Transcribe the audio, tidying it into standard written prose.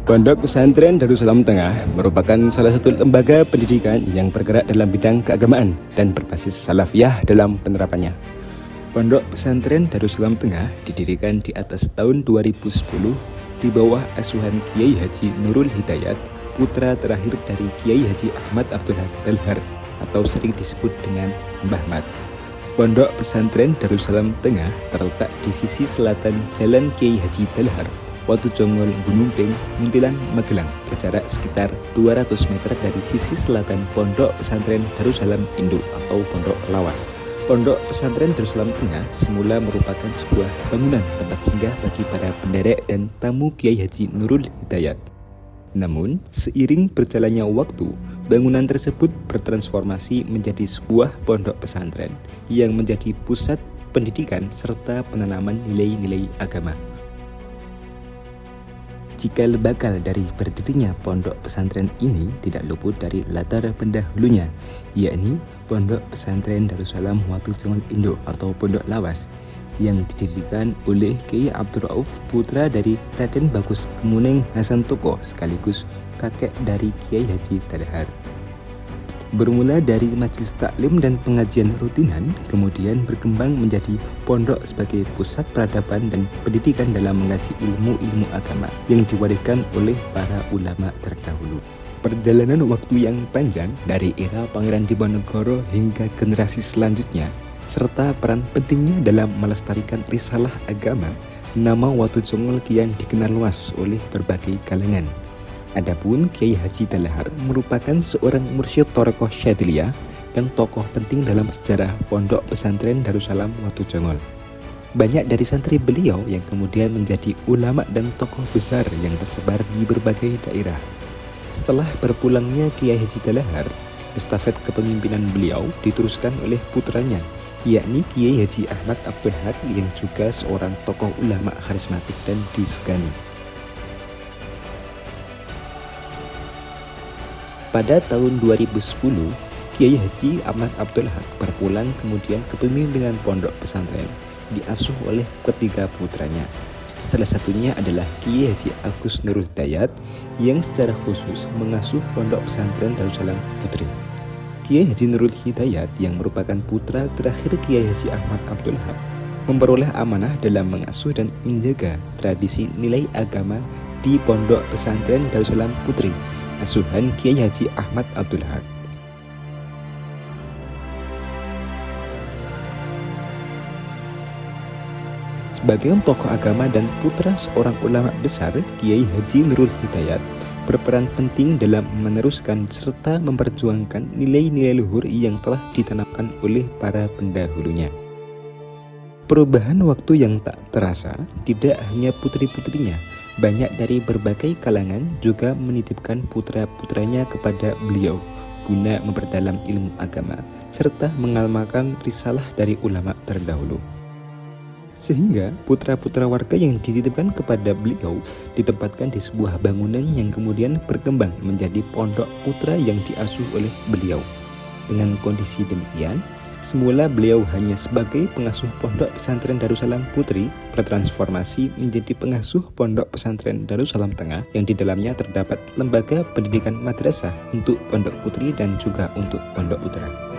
Pondok Pesantren Darussalam Tengah merupakan salah satu lembaga pendidikan yang bergerak dalam bidang keagamaan dan berbasis salafiyah dalam penerapannya. Pondok Pesantren Darussalam Tengah didirikan di atas tahun 2010 di bawah asuhan Kiai Haji Nurul Hidayat, putra terakhir dari Kiai Haji Ahmad Abdul Haq Dalhar atau sering disebut dengan Mbah Mat. Pondok Pesantren Darussalam Tengah terletak di sisi selatan Jalan Kiai Haji Dalhar, Watujongol, Gunung Pring, Muntilan, Magelang, berjarak sekitar 200 meter dari sisi selatan Pondok Pesantren Darussalam Induk atau Pondok Lawas. Pondok Pesantren Darussalam Tengah semula merupakan sebuah bangunan tempat singgah bagi para penderek dan tamu Kiai Haji Nurul Hidayat. Namun, seiring berjalannya waktu, bangunan tersebut bertransformasi menjadi sebuah pondok pesantren yang menjadi pusat pendidikan serta penanaman nilai-nilai agama. Cikal bakal dari berdirinya pondok pesantren ini tidak luput dari latar pendahulunya, yakni Pondok Pesantren Darussalam Watujongol Induk atau Pondok Lawas yang didirikan oleh Kiai Abdul Rauf, putra dari Raden Bagus Kemuning Hasan Toko sekaligus kakek dari Kiai Haji Dalhar. Bermula dari majelis taklim dan pengajian rutinan, kemudian berkembang menjadi pondok sebagai pusat peradaban dan pendidikan dalam mengaji ilmu-ilmu agama yang diwariskan oleh para ulama terdahulu. Perjalanan waktu yang panjang dari era Pangeran Diponegoro hingga generasi selanjutnya, serta peran pentingnya dalam melestarikan risalah agama, nama Watujongol kian dikenal luas oleh berbagai kalangan. Adapun Kiai Haji Dalhar merupakan seorang mursyid Thariqah Syadziliyah dan tokoh penting dalam sejarah Pondok Pesantren Darussalam Watujongol. Banyak dari santri beliau yang kemudian menjadi ulama dan tokoh besar yang tersebar di berbagai daerah. Setelah berpulangnya Kiai Haji Dalhar, estafet kepemimpinan beliau diteruskan oleh putranya, yakni Kiai Haji Ahmad Abdul Haq yang juga seorang tokoh ulama karismatik dan disegani. Pada tahun 2010, Kiai Haji Ahmad Abdul Haq berpulang kemudian kepemimpinan pondok pesantren diasuh oleh ketiga putranya. Salah satunya adalah Kiai Haji Agus Nurul Hidayat yang secara khusus mengasuh pondok pesantren Darussalam Putri. Kiai Haji Nurul Hidayat yang merupakan putra terakhir Kiai Haji Ahmad Abdul Haq memperoleh amanah dalam mengasuh dan menjaga tradisi nilai agama di pondok pesantren Darussalam Putri, asuhan Kiai Haji Ahmad Abdul Haq. Sebagai tokoh agama dan putra seorang ulama besar, Kiai Haji Nurul Hidayat berperan penting dalam meneruskan serta memperjuangkan nilai-nilai luhur yang telah ditanamkan oleh para pendahulunya. Perubahan waktu yang tak terasa tidak hanya putri-putrinya, banyak dari berbagai kalangan juga menitipkan putra-putranya kepada beliau guna memperdalam ilmu agama serta mengamalkan risalah dari ulama terdahulu. Sehingga putra-putra warga yang dititipkan kepada beliau ditempatkan di sebuah bangunan yang kemudian berkembang menjadi pondok putra yang diasuh oleh beliau. Dengan kondisi demikian, semula beliau hanya sebagai pengasuh Pondok Pesantren Darussalam Putri bertransformasi menjadi pengasuh Pondok Pesantren Darussalam Tengah yang di dalamnya terdapat lembaga pendidikan madrasah untuk pondok putri dan juga untuk pondok putra.